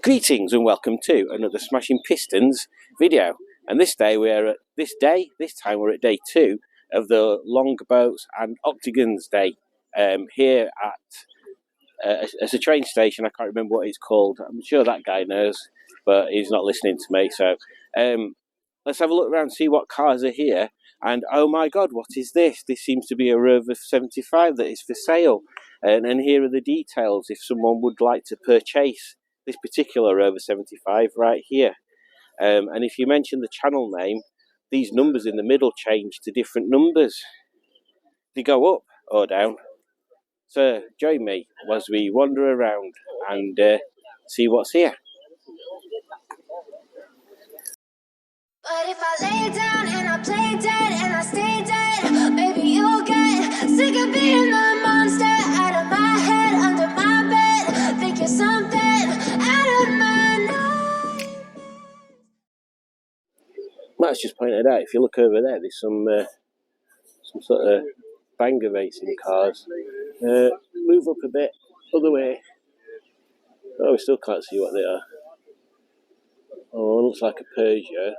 Greetings and welcome to another Smashing Pistons video. And this time we're at day 2 of the Longboats and Octagons Day here at as a train station. I can't remember what it's called. I'm sure that guy knows, but he's not listening to me. So let's have a look around and see what cars are here. And oh my God, what is this? This seems to be a Rover 75 that is for sale. And here are the details if someone would like to purchase this particular Rover 75 right here. And if you mention the channel name, these numbers in the middle change to different numbers. They go up or down. So join me as we wander around and see what's here. But if I lay down and I play dead and I stay dead, baby, you'll get sick of being the monster out of my head, under my bed, thinking something out of my nightmares. Matt's just pointed out, if you look over there, there's some sort of banger racing cars. Move up a bit, other way. Oh, we still can't see what they are. Oh, one looks like a Peugeot,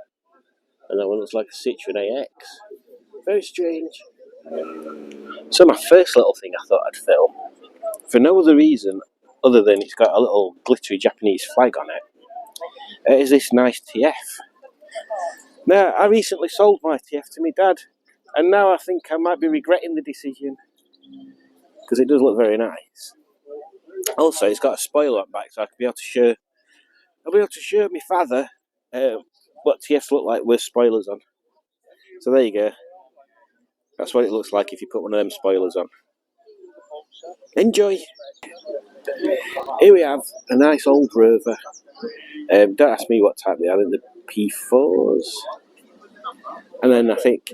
and that one looks like a Citroen AX. Very strange. So my first little thing I thought I'd film, for no other reason other than it's got a little glittery Japanese flag on it, is this nice TF. Now, I recently sold my TF to my dad, and now I think I might be regretting the decision, because it does look very nice. Also, it's got a spoiler on back, so I'll be able to show my father what TFs look like with spoilers on. So there you go. That's what it looks like if you put one of them spoilers on. Enjoy! Here we have a nice old Rover. Don't ask me what type they are. I think the P4s. And then I think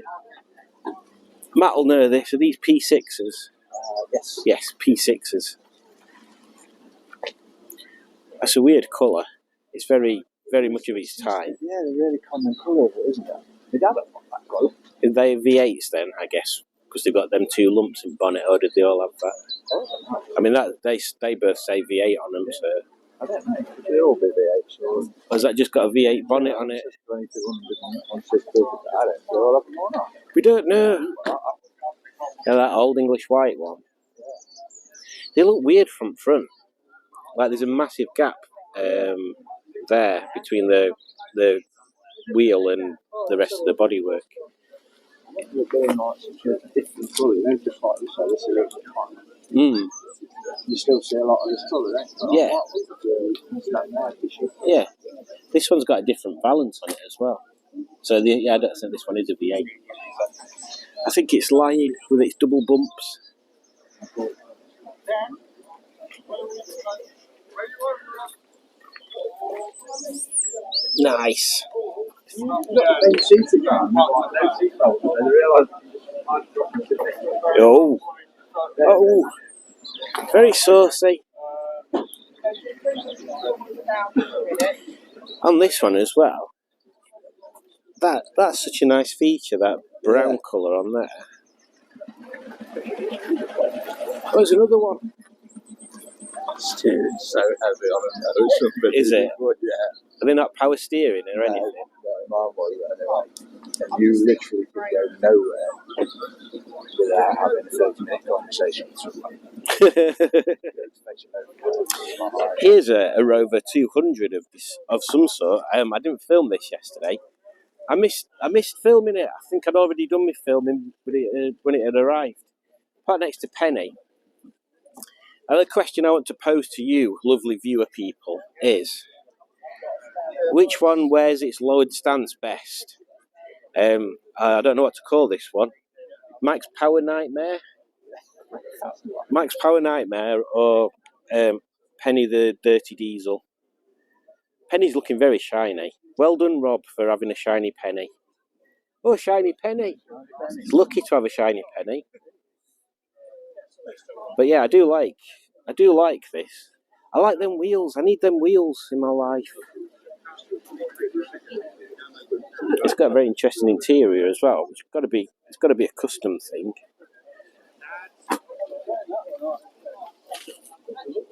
Matt will know this. Are these P6s? Yes. Yes, P6s. That's a weird colour. It's very, very much of its time. Yeah, they're really common colour, isn't it? They have that colour. Are they V8s then, I guess? Because they've got them two lumps in bonnet, or did they all have that? Oh, I mean, that they both say V8 on them, so... I don't know. They all be V8s. Or has that just got a V8 bonnet on it? 2200, I don't know. They all have them or not? We don't know. Yeah, that old English white one. They look weird from front. Like there's a massive gap there between the wheel and the rest of the bodywork. I think they're doing like such a different colour, you know, just like this, so this is really fun. You still see a lot of this colour, don't you? Yeah. Yeah. This one's got a different balance on it as well. So I don't think this one is a V8. I think it's lying with its double bumps. Nice. Oh, very saucy. On this one as well. That's such a nice feature, that brown colour on there. Oh, there's another one. It's so heavy on it. Is it? Yeah. Are they not power steering or anything? No, you literally can go nowhere without having a 30-minute conversation with someone. Here's a Rover 200 of some sort. I didn't film this yesterday. I missed filming it. I think I'd already done my filming when it had arrived. Part next to Penny. And the question I want to pose to you, lovely viewer people, is which one wears its lowered stance best? I don't know what to call this one. Max Power Nightmare? Max Power Nightmare or Penny the Dirty Diesel? Penny's looking very shiny. Well done, Rob, for having a shiny Penny. Oh, shiny Penny. It's lucky to have a shiny Penny. But yeah, I do like this. I like them wheels. I need them wheels in my life. It's got a very interesting interior as well. It's got to be a custom thing.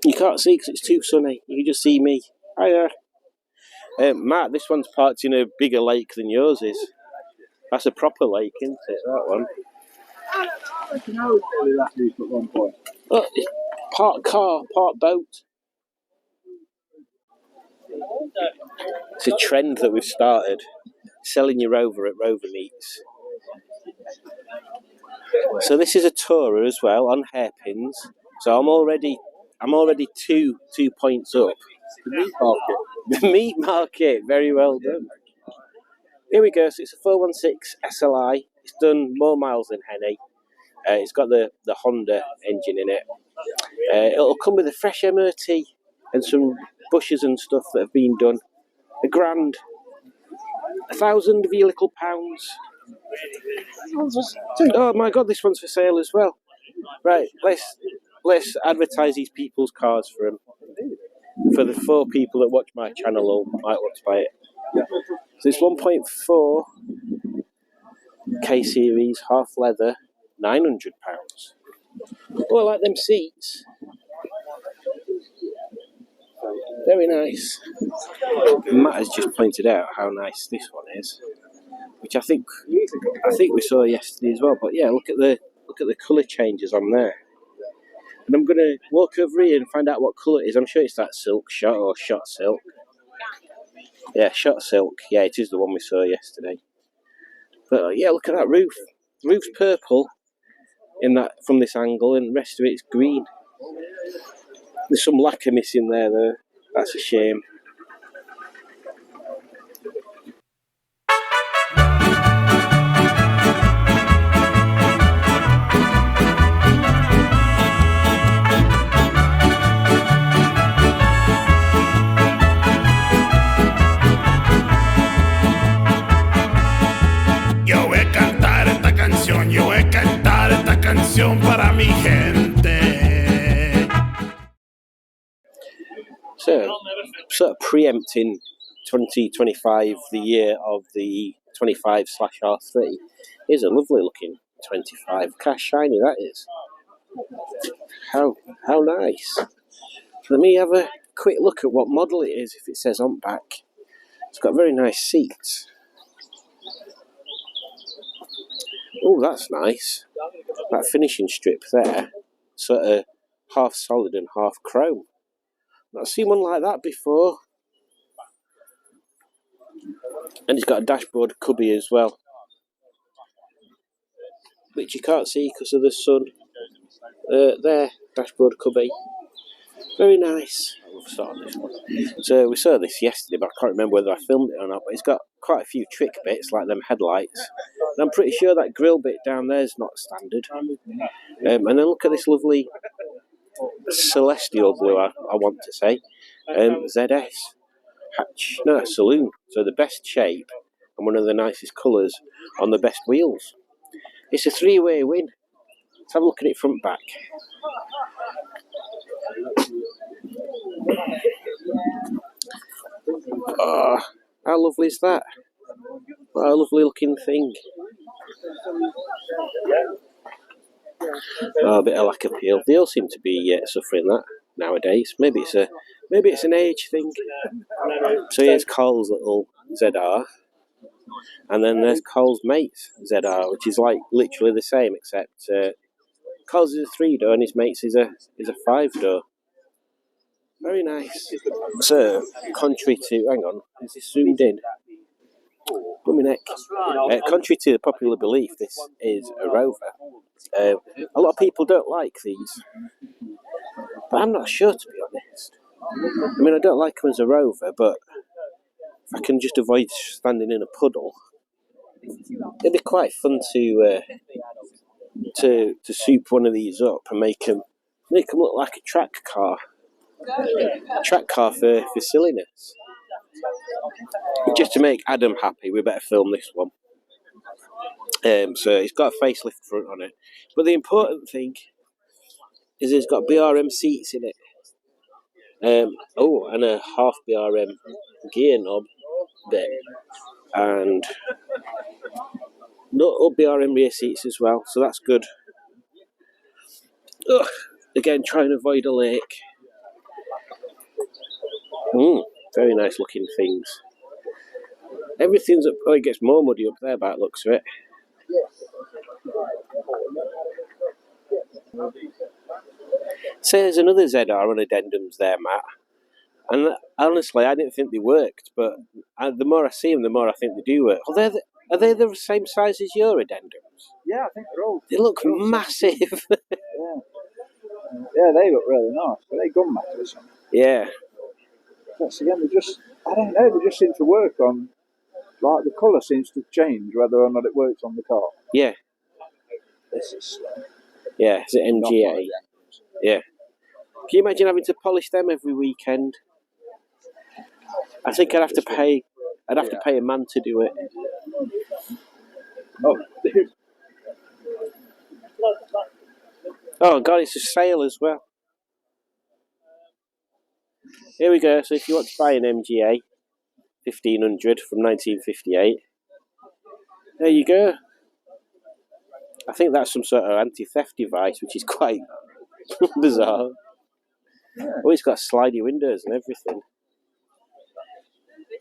You can't see because it's too sunny. You can just see me. Hiya. Matt, this one's parked in a bigger lake than yours is. That's a proper lake, isn't it, that one? I don't know. I reckon I was really that deep at one point. Oh, it's part car, part boat. It's a trend that we've started. Selling your Rover at Rover Meets. So this is a tourer as well on hairpins. So I'm already 2 points up. The meat market. The meat market, very well done. Here we go. So it's a 416 SLI. It's done more miles than Henny. It's got the Honda engine in it. It'll come with a fresh MOT and some bushes and stuff that have been done. £1,000. 1,000 vehicle pounds. Oh my God, this one's for sale as well. Right, let's advertise these people's cars for them. For the 4 people that watch my channel or might want to buy it. So it's 1.4 K series, half leather, £900. Oh, I like them seats. Very nice. Matt has just pointed out how nice this one is, which I think we saw yesterday as well. But yeah, look at the colour changes on there. And I'm going to walk over here and find out what colour it is. I'm sure it's that silk shot or shot silk. Yeah, shot silk. Yeah, it is the one we saw yesterday. But yeah, look at that roof. The roof's purple in that from this angle, and the rest of it's green. There's some lacquer missing there though. That's a shame. Yo voy a cantar esta canción para mi gente. So, sort of preempting 2025, the year of the 25/R3, is a lovely looking 25. Look how shiny that is. How nice. Let me have a quick look at what model it is if it says on back. It's got very nice seats. Oh, that's nice. That finishing strip there, sort of half solid and half chrome. Not seen one like that before. And it's got a dashboard cubby as well, which you can't see because of the sun. There, dashboard cubby. Very nice. So we saw this yesterday, but I can't remember whether I filmed it or not. But it's got quite a few trick bits, like them headlights. And I'm pretty sure that grill bit down there is not standard. And then look at this lovely celestial blue, I want to say. ZS. Hatch. No, saloon. So the best shape and one of the nicest colours on the best wheels. It's a 3-way win. Let's have a look at it front back. Oh, how lovely is that? What a lovely looking thing. Oh, a bit of lack of appeal. They all seem to be suffering that nowadays. Maybe it's an age thing. So here's Carl's little ZR, and then there's Carl's mate's ZR, which is like literally the same, except Carl's is a 3-door and his mate's is a 5-door. Very nice. So, contrary to, hang on, is this zoomed in? Bummy neck. Contrary to the popular belief, this is a Rover. A lot of people don't like these, but I'm not sure, to be honest. I mean, I don't like them as a Rover, but if I can just avoid standing in a puddle, it'd be quite fun to soup one of these up and make them look like a track car. A track car for silliness. Just to make Adam happy, we better film this one. So it's got a facelift front on it, but the important thing is it's got BRM seats in it. And a half BRM gear knob bit, and not BRM rear seats as well, so that's good. Again, try and avoid a lake. Very nice looking things. Everything's up. Oh, it gets more muddy up there by the looks of it. So there's another ZR on addendums there, Matt. And honestly, I didn't think they worked, but the more I see them, the more I think they do work. Are they the same size as your addendums? Yeah, I think they're all. They look massive. Yeah, they look really nice. But they gun matter or something. Yeah. But again, they just, I don't know, they just seem to work on, like the colour seems to change whether or not it works on the car. Yeah. This is yeah, is it MGA? Yeah. Can you imagine having to polish them every weekend? I think I'd have to pay a man to do it. Oh, dude. Oh god, it's a sale as well. Here we go. So if you want to buy an MGA 1500 from 1958, there you go. I think that's some sort of anti-theft device, which is quite bizarre. Oh, it's got slidey windows and everything.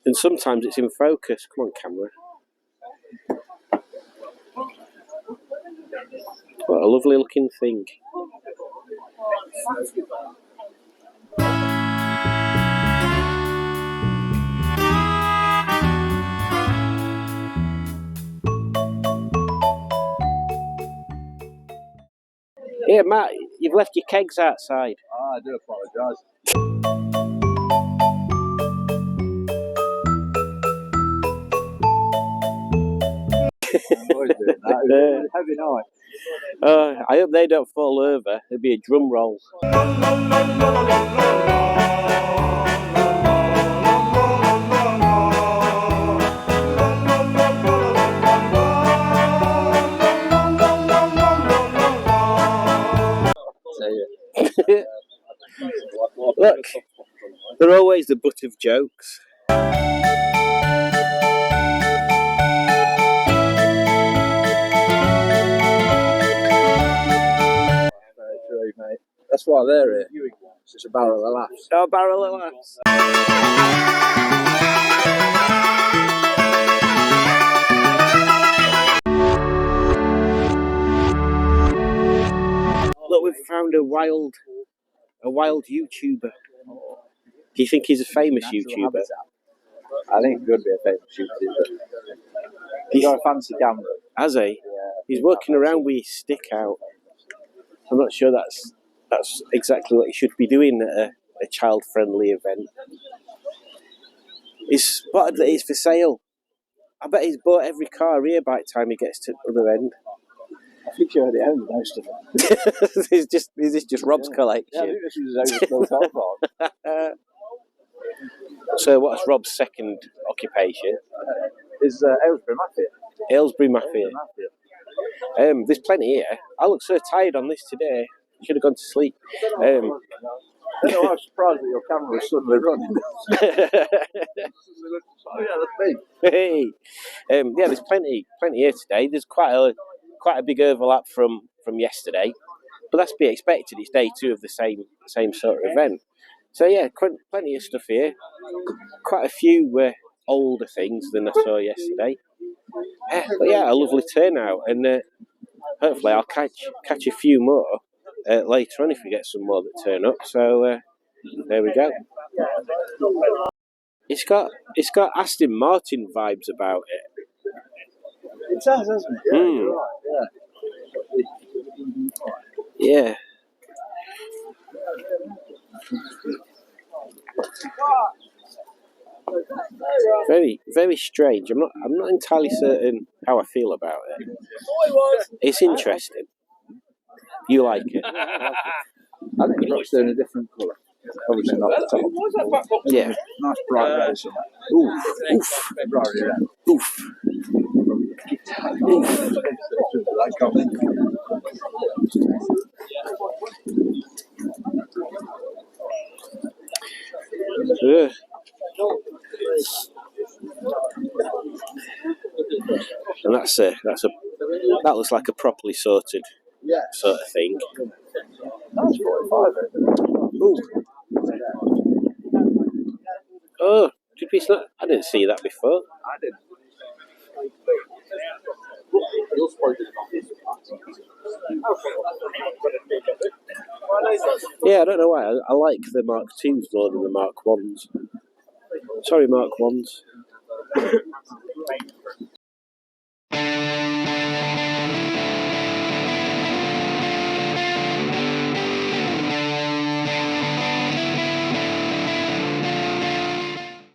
And sometimes it's in focus. Come on, camera. What a lovely looking thing. Here, Matt, you've left your kegs outside. Oh, I do apologise. I'm always doing that. It was a heavy night. I hope they don't fall over. There'll be a drum roll. Look, they're always the butt of jokes. True, mate. That's why they're here. It's just a barrel of laughs. Oh, barrel of laughs. Look, we've found a wild YouTuber. Do you think he's a famous YouTuber? I think he could be a famous YouTuber. He's got a fancy camera. Has he? Yeah. He's walking around with his stick out. I'm not sure that's exactly what he should be doing at a child-friendly event. He's spotted that he's for sale. I bet he's bought every car here by the time he gets to the other end. I think he already owns most of them. Is this just Rob's collection? Yeah, I think this is his overbuilt car. So what's Rob's second occupation? Is Aylesbury Mafia. Aylesbury Mafia. There's plenty here. I look so tired on this today. Should have gone to sleep. I don't know, I was surprised that your camera was suddenly running. Oh yeah, that's me. Hey, yeah, there's plenty here today. There's quite a big overlap from yesterday, but that's to be expected. It's day 2 of the same sort of event. So yeah, plenty of stuff here. Quite a few older things than I saw yesterday. But yeah, a lovely turnout, and hopefully I'll catch a few more later on if we get some more that turn up. So there we go. It's got Aston Martin vibes about it. It does, doesn't it? Yeah, you're right. Yeah. Very, very strange. I'm not entirely certain how I feel about it. It's interesting. You like it? I think it's in a different colour. Obviously not the top. Yeah. Nice bright red or something. Oof. Bright red. Oof. Yeah. And that looks like a properly sorted sort of thing. That's 45. Ooh. Oh, did we not? I didn't see that before. I didn't. You're supposed Yeah, I don't know why. I like the Mark IIs more than the Mark 1s. Sorry, Mark 1s.